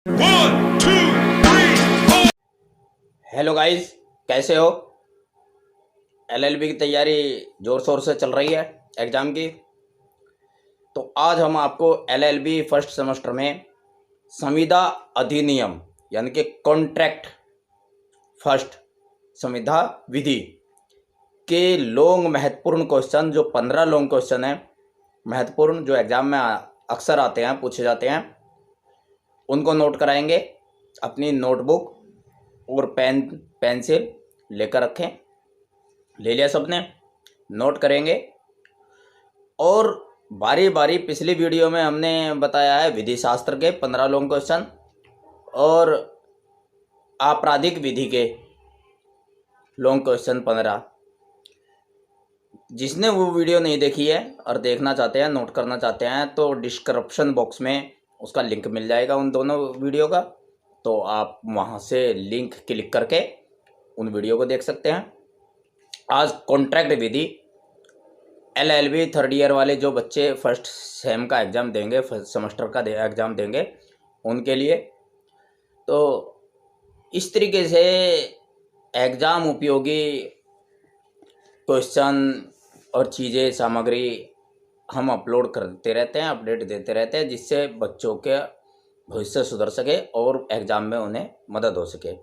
1, 2, 3, 4। Hello guys, कैसे हो। LLB की तैयारी ज़ोर शोर से चल रही है एग्ज़ाम की। तो आज हम आपको एलएलबी फर्स्ट सेमेस्टर में संविदा अधिनियम यानी कि कॉन्ट्रैक्ट फर्स्ट संविदा विधि के लॉन्ग महत्वपूर्ण क्वेश्चन, जो 15 लॉन्ग क्वेश्चन हैं महत्वपूर्ण, जो एग्ज़ाम में अक्सर आते हैं, पूछे जाते हैं, उनको नोट कराएंगे। अपनी नोटबुक और पेंसिल लेकर रखें। ले लिया सबने? नोट करेंगे। और बारी बारी पिछली वीडियो में हमने बताया है विधि शास्त्र के 15 लॉन्ग क्वेश्चन और आपराधिक विधि के लॉन्ग क्वेश्चन 15। जिसने वो वीडियो नहीं देखी है और देखना चाहते हैं, नोट करना चाहते हैं, तो डिस्क्रिप्शन बॉक्स में उसका लिंक मिल जाएगा उन दोनों वीडियो का। तो आप वहाँ से लिंक क्लिक करके उन वीडियो को देख सकते हैं। आज कॉन्ट्रैक्ट विधि एलएलबी थर्ड ईयर वाले जो बच्चे फर्स्ट सेम का एग्ज़ाम देंगे, फर्स्ट सेमेस्टर का एग्ज़ाम देंगे, उनके लिए तो इस तरीके से एग्ज़ाम उपयोगी क्वेश्चन और चीज़ें, सामग्री हम अपलोड करते रहते हैं, अपडेट देते रहते हैं, जिससे बच्चों के भविष्य सुधर सके और एग्ज़ाम में उन्हें मदद हो सके।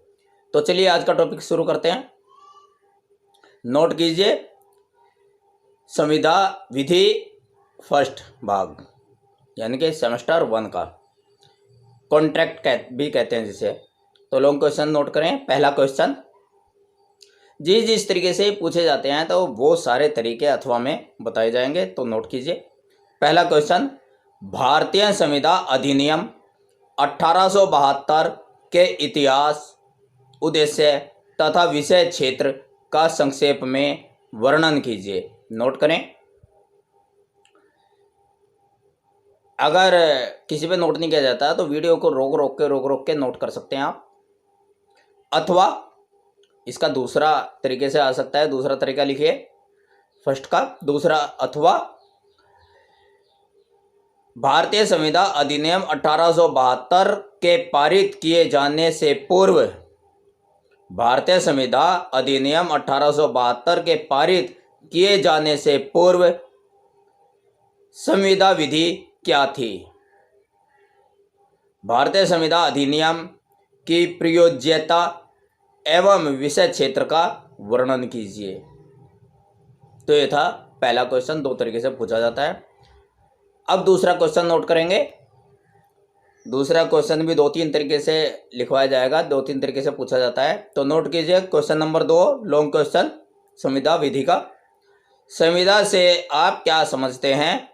तो चलिए आज का टॉपिक शुरू करते हैं। नोट कीजिए, संविदा विधि फर्स्ट भाग यानी कि सेमेस्टर 1 का कॉन्ट्रैक्ट भी कहते हैं जिसे। तो लॉन्ग क्वेश्चन नोट करें। पहला क्वेश्चन, जिस तरीके से पूछे जाते हैं तो वो सारे तरीके अथवा में बताए जाएंगे, तो नोट कीजिए। पहला क्वेश्चन, भारतीय संविदा अधिनियम 1872 के इतिहास, उद्देश्य तथा विषय क्षेत्र का संक्षेप में वर्णन कीजिए। नोट करें। अगर किसी पे नोट नहीं किया जाता तो वीडियो को रोक रोक के नोट कर सकते हैं आप, अथवा इसका दूसरा तरीके से आ सकता है। दूसरा तरीका लिखिए फर्स्ट का दूसरा, अथवा भारतीय संविदा अधिनियम 1872 के पारित किए जाने से पूर्व, भारतीय संविदा अधिनियम 1872 के पारित किए जाने से पूर्व संविदा विधि क्या थी। भारतीय संविदा अधिनियम की प्रयोज्यता एवं विषय क्षेत्र का वर्णन कीजिए। तो ये था पहला क्वेश्चन, दो तरीके से पूछा जाता है। अब दूसरा क्वेश्चन नोट करेंगे। दूसरा क्वेश्चन भी 2-3 तरीके से लिखवाया जाएगा, 2-3 तरीके से पूछा जाता है। तो नोट कीजिए क्वेश्चन नंबर 2, लॉन्ग क्वेश्चन संविदा विधि का। संविदा से आप क्या समझते हैं,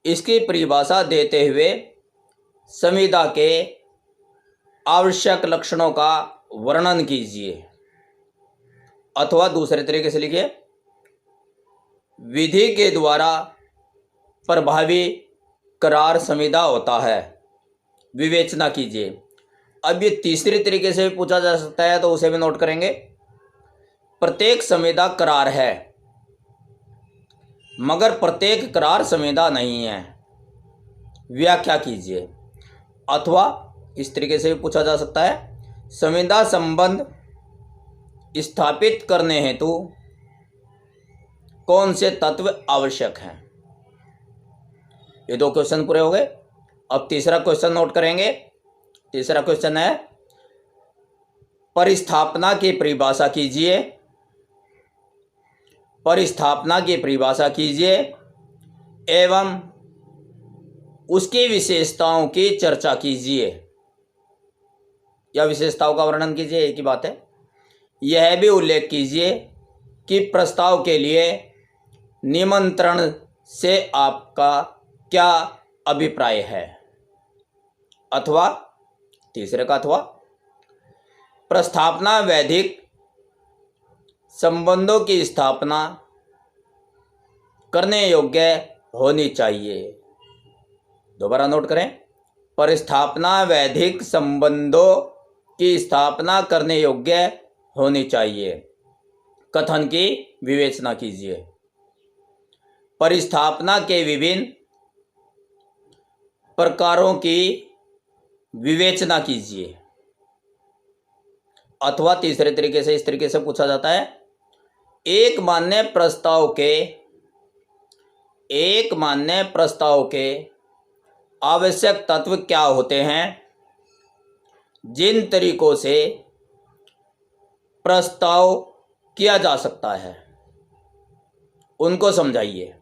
इसकी परिभाषा देते हुए संविदा के आवश्यक लक्षणों का वर्णन कीजिए। अथवा दूसरे तरीके से लिखिए, विधि के द्वारा प्रभावी करार संविदा होता है, विवेचना कीजिए। अब ये तीसरी तरीके से भी पूछा जा सकता है, तो उसे भी नोट करेंगे। प्रत्येक संविदा करार है मगर प्रत्येक करार संविदा नहीं है, व्याख्या कीजिए। अथवा इस तरीके से भी पूछा जा सकता है, संविदा संबंध स्थापित करने हेतु कौन से तत्व आवश्यक हैं। ये 2 क्वेश्चन पूरे हो गए। अब तीसरा क्वेश्चन नोट करेंगे। तीसरा क्वेश्चन है, परिस्थापना की परिभाषा कीजिए। परिस्थापना की परिभाषा कीजिए एवं उसकी विशेषताओं की चर्चा कीजिए, या विशेषताओं का वर्णन कीजिए, एक ही बात है। यह भी उल्लेख कीजिए कि प्रस्ताव के लिए निमंत्रण से आपका क्या अभिप्राय है। अथवा तीसरे का अथवा, प्रस्थापना वैधिक संबंधों की स्थापना करने योग्य होनी चाहिए। दोबारा नोट करें, परिस्थापना वैधिक संबंधों की स्थापना करने योग्य होनी चाहिए। कथन की विवेचना कीजिए। परिस्थापना के विभिन्न प्रकारों की विवेचना कीजिए। अथवा तीसरे तरीके से इस तरीके से पूछा जाता है, एक मान्य प्रस्ताव के आवश्यक तत्व क्या होते हैं? जिन तरीकों से प्रस्ताव किया जा सकता है उनको समझाइए।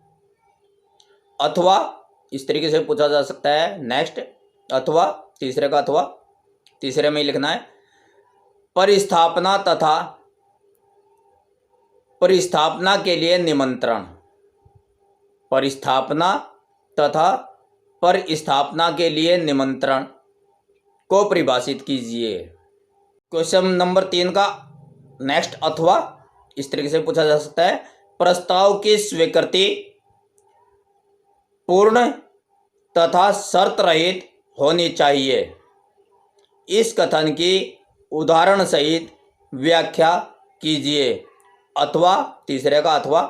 अथवा इस तरीके से पूछा जा सकता है, नेक्स्ट अथवा तीसरे में ही लिखना है, परिस्थापना के लिए निमंत्रण। परिस्थापना तथा परिस्थापना के लिए निमंत्रण को परिभाषित कीजिए। क्वेश्चन नंबर 3 का नेक्स्ट अथवा इस तरीके से पूछा जा सकता है, प्रस्ताव की स्वीकृति पूर्ण तथा शर्त रहित होनी चाहिए। इस कथन की उदाहरण सहित व्याख्या कीजिए। अथवा तीसरे का अथवा,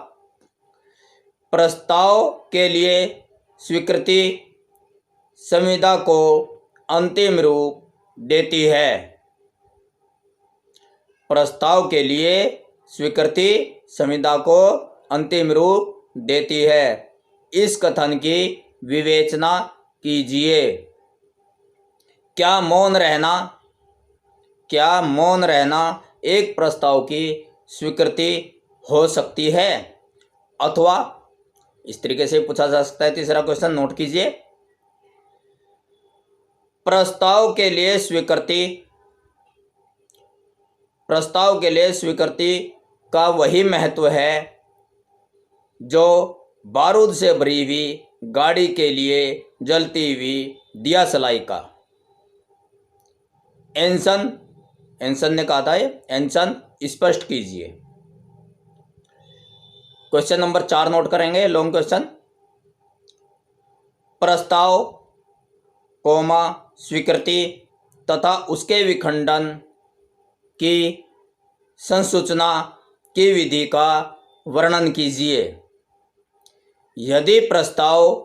प्रस्ताव के लिए स्वीकृति संविदा को अंतिम रूप देती है। प्रस्ताव के लिए स्वीकृति संविदा को अंतिम रूप देती है। इस कथन की विवेचना कीजिए। क्या मौन रहना एक प्रस्ताव की स्वीकृति हो सकती है? अथवा इस तरीके से पूछा जा सकता है, तीसरा क्वेश्चन नोट कीजिए, प्रस्ताव के लिए स्वीकृति का वही महत्व है जो बारूद से भरी हुई गाड़ी के लिए जलती हुई दिया सलाई का। एंसन ने कहा था ये, एंसन स्पष्ट कीजिए। क्वेश्चन नंबर 4 नोट करेंगे, लॉन्ग क्वेश्चन, प्रस्ताव कोमा स्वीकृति तथा उसके विखंडन की संसूचना की विधि का वर्णन कीजिए। यदि प्रस्ताव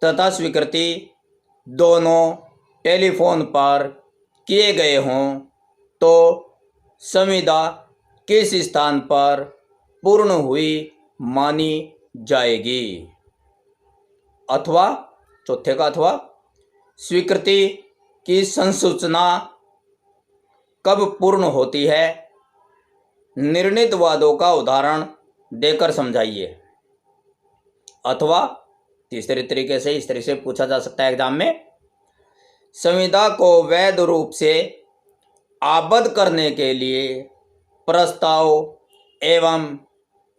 तथा स्वीकृति दोनों टेलीफोन पर किए गए हों तो संविदा किस स्थान पर पूर्ण हुई मानी जाएगी? अथवा चौथे का अथवा, स्वीकृति की संसूचना कब पूर्ण होती है? निर्णीत वादों का उदाहरण देकर समझाइए। अथवा तीसरे तरीके से इस तरह से पूछा जा सकता है एग्जाम में, संविदा को वैध रूप से आबद्ध करने के लिए प्रस्ताव एवं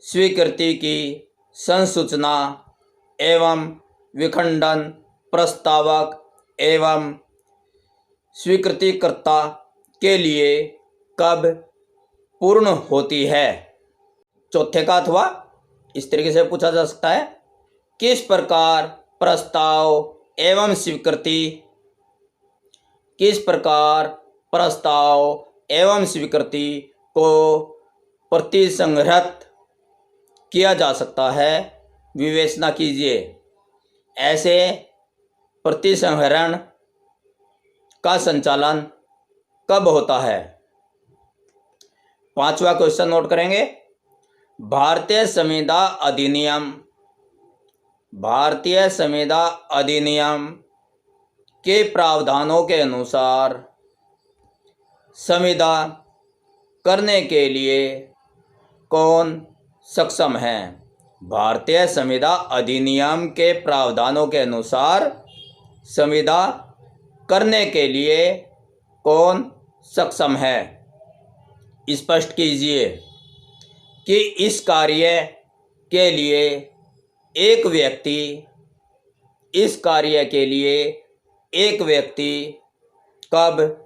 स्वीकृति की संसूचना एवं विखंडन प्रस्तावक एवं स्वीकृतिकर्ता के लिए कब पूर्ण होती है? चौथे का अथवा इस तरीके से पूछा जा सकता है, किस प्रकार प्रस्ताव एवं स्वीकृति को प्रतिसंहृत किया जा सकता है? विवेचना कीजिए। ऐसे प्रतिसंहरण का संचालन कब होता है? पांचवा क्वेश्चन नोट करेंगे, भारतीय संविदा अधिनियम के प्रावधानों के अनुसार संविदा करने के लिए कौन सक्षम है? भारतीय संविदा अधिनियम के प्रावधानों के अनुसार संविदा करने के लिए कौन सक्षम है? स्पष्ट कीजिए कि इस कार्य के लिए एक व्यक्ति कब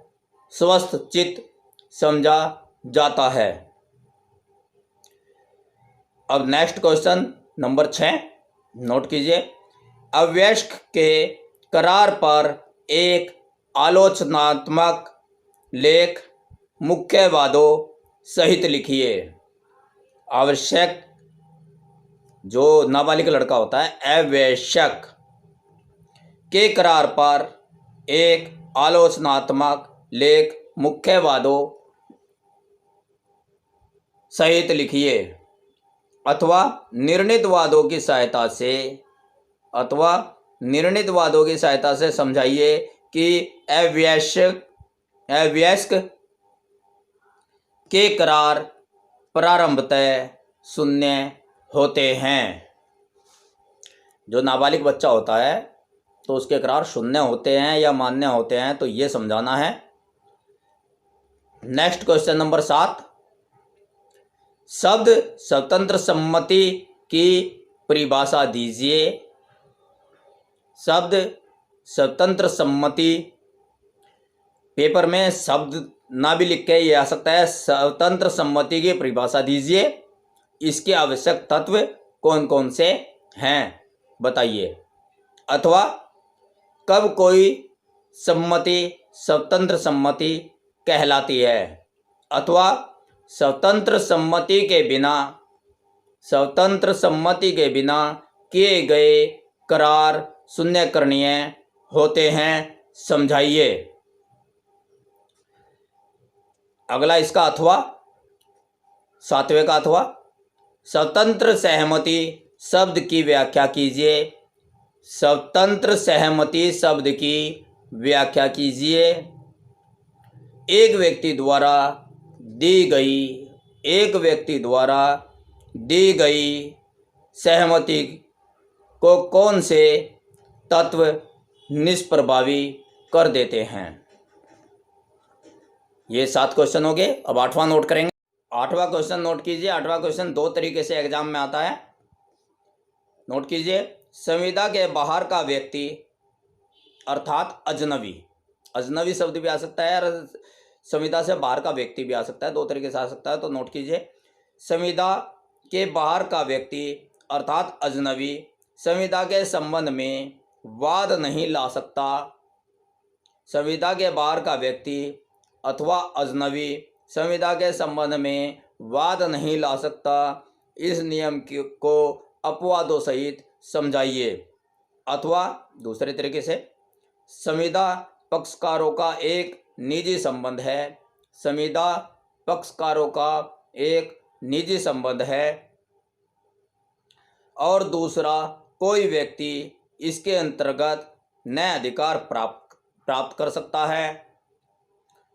स्वस्थ चित्त समझा जाता है? अब नेक्स्ट क्वेश्चन नंबर 6 नोट कीजिए, अवयस्क के करार पर एक आलोचनात्मक लेख मुख्य वादों सहित लिखिए। आवश्यक जो नाबालिग लड़का होता है, अवयस्क के करार पर एक आलोचनात्मक लेख मुख्य वादों सहित लिखिए अथवा निर्णित वादों की सहायता से समझाइए कि अवयस्क के करार प्रारंभतः शून्य होते हैं। जो नाबालिग बच्चा होता है तो उसके करार शून्य होते हैं या मान्य होते हैं, तो ये समझाना है। नेक्स्ट क्वेश्चन नंबर 7, शब्द स्वतंत्र सम्मति की परिभाषा दीजिए। शब्द स्वतंत्र सम्मति, पेपर में शब्द ना भी लिख के ये आ सकता है, स्वतंत्र सम्मति की परिभाषा दीजिए, इसके आवश्यक तत्व कौन कौन से हैं बताइए। अथवा कब कोई सम्मति स्वतंत्र सम्मति कहलाती है, अथवा स्वतंत्र सम्मति के बिना किए गए करार शून्यकरणीय होते हैं, समझाइए। अगला इसका अथवा, 7वें का अथवा, स्वतंत्र सहमति शब्द की व्याख्या कीजिए। स्वतंत्र सहमति शब्द की व्याख्या कीजिए। एक व्यक्ति द्वारा दी गई सहमति को कौन से तत्व निष्प्रभावी कर देते हैं। ये 7 क्वेश्चन हो गए। अब 8वां नोट करेंगे। 8वां क्वेश्चन नोट कीजिए। 8वां क्वेश्चन 2 तरीके से एग्जाम में आता है, नोट कीजिए। संविदा के बाहर का व्यक्ति अर्थात अजनबी शब्द भी आ सकता है और संविदा से बाहर का व्यक्ति भी आ सकता है, 2 तरीके से आ सकता है, तो नोट कीजिए। संविदा के बाहर का व्यक्ति अर्थात अजनबी संविदा के संबंध में वाद नहीं ला सकता। संविदा के बाहर का व्यक्ति अथवा अजनबी संविदा के संबंध में वाद नहीं ला सकता। इस नियम को अपवादों सहित समझाइए। अथवा दूसरे तरीके से, संविदा पक्षकारों का एक निजी संबंध है। संविदा पक्षकारों का एक निजी संबंध है और दूसरा कोई व्यक्ति इसके अंतर्गत नए अधिकार प्राप्त कर सकता है।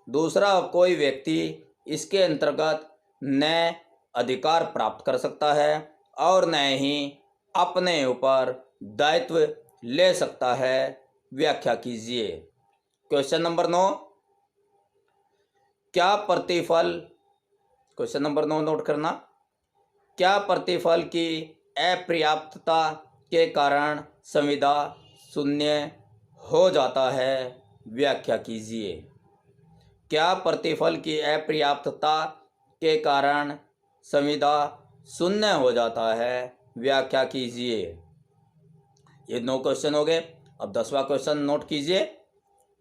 दूसरा कोई व्यक्ति इसके अंतर्गत नए अधिकार प्राप्त कर सकता है और न ही अपने ऊपर दायित्व ले सकता है। व्याख्या कीजिए। क्वेश्चन नंबर 9, क्या प्रतिफल, क्वेश्चन नंबर 9 नोट करना, क्या प्रतिफल की अपर्याप्तता के कारण संविदा शून्य हो जाता है। व्याख्या कीजिए। क्या प्रतिफल की अपर्याप्तता के कारण संविदा शून्य हो जाता है। व्याख्या कीजिए। ये 9 क्वेश्चन हो गए। अब 10वां क्वेश्चन नोट कीजिए।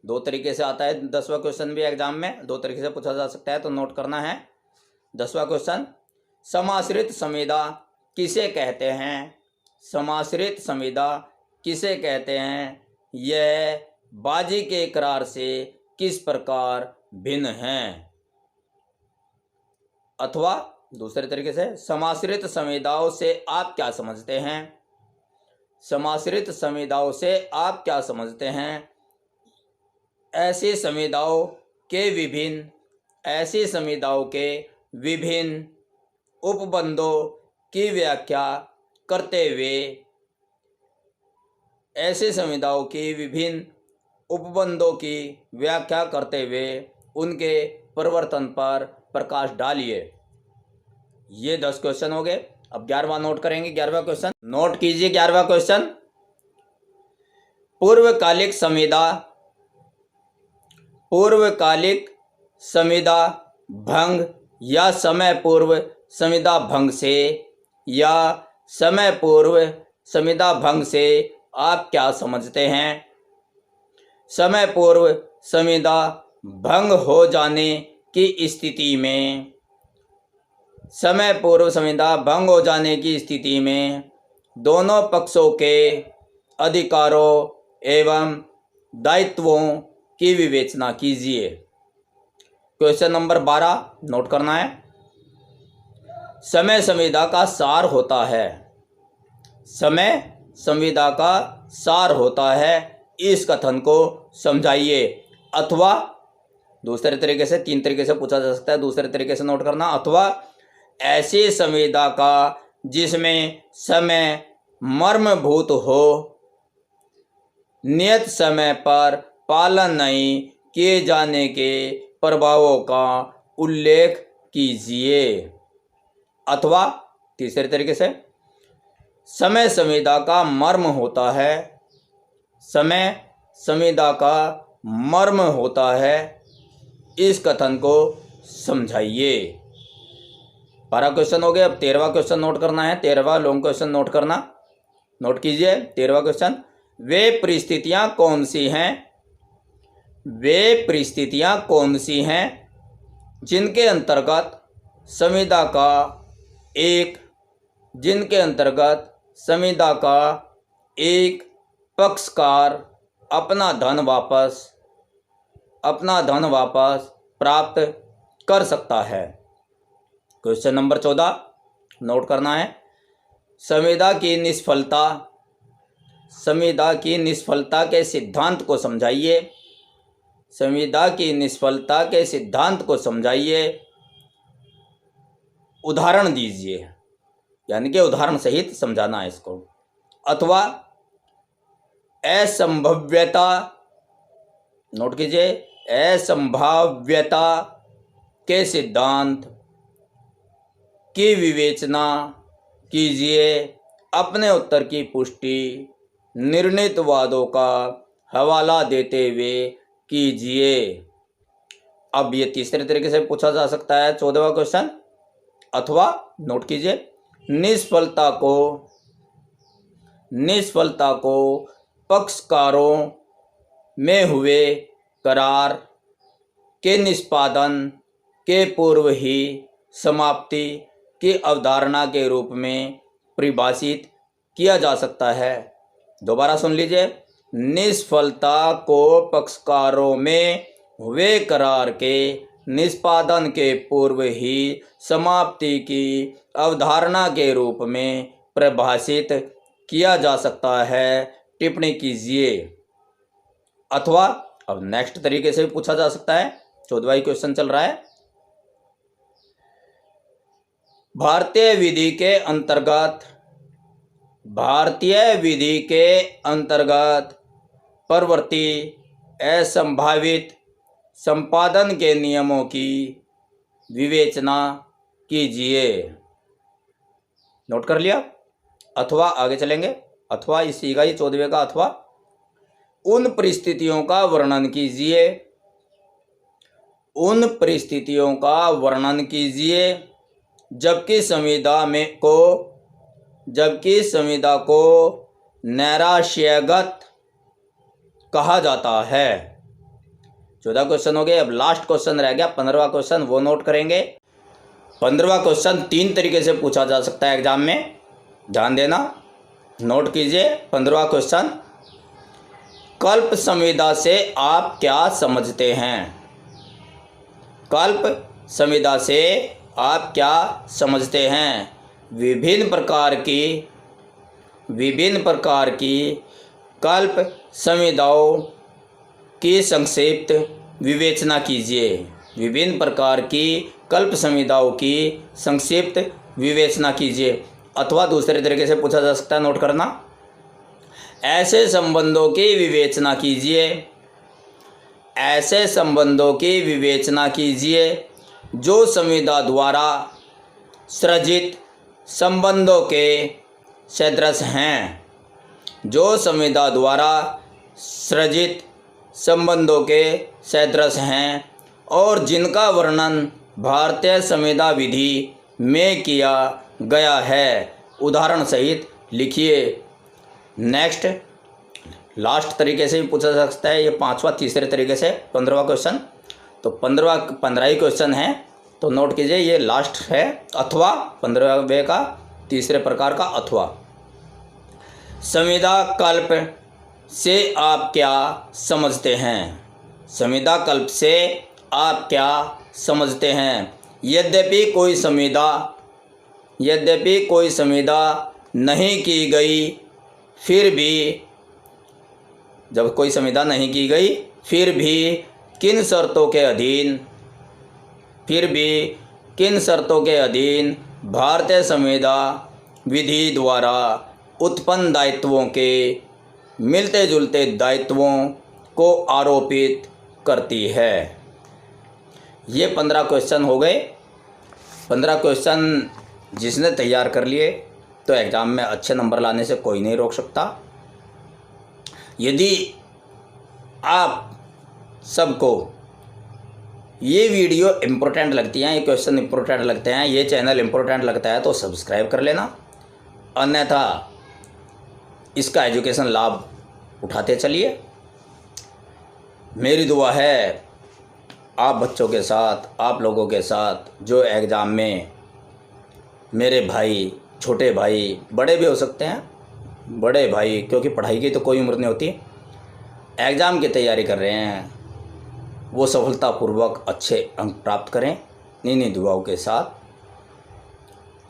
2 तरीके से आता है 10वां क्वेश्चन भी एग्जाम में, 2 तरीके से पूछा जा सकता है, तो नोट करना है। 10वां क्वेश्चन, समाश्रित संविदा किसे कहते हैं। समाश्रित संविदा किसे कहते हैं, यह बाजी के करार से किस प्रकार भिन्न हैं। अथवा दूसरे तरीके से, समाश्रित संविदाओं से आप क्या समझते हैं। समाश्रित संविदाओं से आप क्या समझते हैं। ऐसी संविदाओं के विभिन्न उपबंधों की व्याख्या करते हुए, ऐसे संविदाओं की विभिन्न उपबंधों की व्याख्या करते हुए उनके परिवर्तन पर प्रकाश डालिए। ये 10 क्वेश्चन हो गए। अब 11वां नोट करेंगे। 11वां क्वेश्चन नोट कीजिए। 11वां क्वेश्चन, पूर्वकालिक संविदा भंग या समय पूर्व संविदा भंग से आप क्या समझते हैं। समय पूर्व संविदा भंग हो जाने की स्थिति में दोनों पक्षों के अधिकारों एवं दायित्वों की विवेचना कीजिए। क्वेश्चन नंबर 12 नोट करना है। समय संविदा का सार होता है। समय संविदा का सार होता है, इस कथन को समझाइए। अथवा दूसरे तरीके से, 3 तरीके से पूछा जा सकता है। दूसरे तरीके से नोट करना, अथवा ऐसी संविदा का जिसमें समय मर्मभूत हो, नियत समय पर पालन नहीं किए जाने के प्रभावों का उल्लेख कीजिए। अथवा तीसरे तरीके से, समय संविदा का मर्म होता है, समय संविदा का मर्म होता है, इस कथन को समझाइए। 12 क्वेश्चन हो गए। अब 13वां क्वेश्चन नोट करना है। 13वां लॉन्ग क्वेश्चन नोट करना, नोट कीजिए। 13वां क्वेश्चन, वे परिस्थितियां कौन सी हैं, वे परिस्थितियां कौन सी हैं जिनके अंतर्गत संविदा का एक पक्षकार अपना धन वापस प्राप्त कर सकता है। क्वेश्चन नंबर 14 नोट करना है। संविदा की निष्फलता के सिद्धांत को समझाइए। संविदा की निष्फलता के सिद्धांत को समझाइए। उदाहरण दीजिए, यानी कि उदाहरण सहित समझाना है इसको। अथवा असंभाव्यता, नोट कीजिए, असंभाव्यता के सिद्धांत की विवेचना कीजिए। अपने उत्तर की पुष्टि निर्णीत वादों का हवाला देते हुए कीजिए। अब ये तीसरे तरीके से पूछा जा सकता है 14वां क्वेश्चन। अथवा नोट कीजिए, निष्फलता को पक्षकारों में हुए करार के निष्पादन के पूर्व ही समाप्ति की अवधारणा के रूप में परिभाषित किया जा सकता है। दोबारा सुन लीजिए, निष्फलता को पक्षकारों में हुए करार के निष्पादन के पूर्व ही समाप्ति की अवधारणा के रूप में परिभाषित किया जा सकता है। टिप्पणी कीजिए। अथवा अब नेक्स्ट तरीके से भी पूछा जा सकता है। 14वां क्वेश्चन चल रहा है। भारतीय विधि के अंतर्गत प्रवर्ती असंभावित संपादन के नियमों की विवेचना कीजिए। नोट कर लिया। अथवा आगे चलेंगे। अथवा इसीगा ही 14वें का अथवा, उन परिस्थितियों का वर्णन कीजिए, उन परिस्थितियों का वर्णन कीजिए जबकि संविदा को नैराश्यगत कहा जाता है। 14 क्वेश्चन हो गए। अब लास्ट क्वेश्चन रह गया 15वां क्वेश्चन, वो नोट करेंगे। 15वां क्वेश्चन 3 तरीके से पूछा जा सकता है एग्जाम में, ध्यान देना, नोट कीजिए। 15वां क्वेश्चन, कल्प संविदा से आप क्या समझते हैं? कल्प संविदा से आप क्या समझते हैं? विभिन्न प्रकार की कल्प संविदाओं की संक्षिप्त विवेचना कीजिए। विभिन्न प्रकार की कल्प संविदाओं की संक्षिप्त विवेचना कीजिए। अथवा दूसरे तरीके से पूछा जा सकता है, नोट करना, ऐसे संबंधों की विवेचना कीजिए, ऐसे संबंधों की विवेचना कीजिए जो संविदा द्वारा सृजित संबंधों के सदृश हैं, जो संविदा द्वारा सृजित संबंधों के सदृश हैं और जिनका वर्णन भारतीय संविदा विधि में किया गया है। उदाहरण सहित लिखिए। नेक्स्ट लास्ट तरीके से भी पूछा जा सकता है, ये 5वां तीसरे तरीके से 15वां क्वेश्चन। तो 15 क्वेश्चन है, तो नोट कीजिए, ये लास्ट है। अथवा 15वें का तीसरे प्रकार का अथवा, संविदा कल्प से आप क्या समझते हैं? संविदा कल्प से आप क्या समझते हैं? यद्यपि कोई संविदा नहीं की गई, फिर भी जब कोई संविदा नहीं की गई फिर भी किन शर्तों के अधीन भारतीय संविदा विधि द्वारा उत्पन्न दायित्वों के मिलते जुलते दायित्वों को आरोपित करती है। ये 15 क्वेश्चन हो गए। 15 क्वेश्चन जिसने तैयार कर लिए तो एग्ज़ाम में अच्छे नंबर लाने से कोई नहीं रोक सकता। यदि आप सबको ये वीडियो इम्पोर्टेंट लगती हैं, ये क्वेश्चन इम्पोर्टेंट लगते हैं, ये चैनल इम्पोर्टेंट लगता है तो सब्सक्राइब कर लेना, अन्यथा इसका एजुकेशन लाभ उठाते चलिए। मेरी दुआ है आप बच्चों के साथ, आप लोगों के साथ जो एग्ज़ाम में मेरे भाई, छोटे भाई, बड़े भी हो सकते हैं, बड़े भाई, क्योंकि पढ़ाई की तो कोई उम्र नहीं होती, एग्ज़ाम की तैयारी कर रहे हैं वो सफलतापूर्वक अच्छे अंक प्राप्त करें। इन्हीं दुआओं के साथ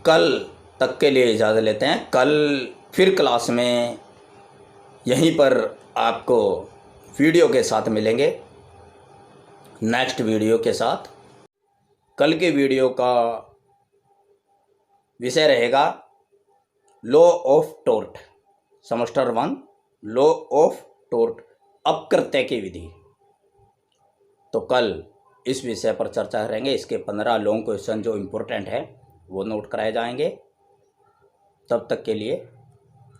कल तक के लिए इजाज़त लेते हैं। कल फिर क्लास में यहीं पर आपको वीडियो के साथ मिलेंगे, नेक्स्ट वीडियो के साथ। कल के वीडियो का विषय रहेगा law of tort, semester 1 law of tort, अपकृत्य की विधि। तो कल इस विषय पर चर्चा करेंगे। इसके 15 लॉन्ग क्वेश्चन जो इम्पोर्टेंट है वो नोट कराए जाएंगे। तब तक के लिए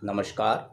नमस्कार।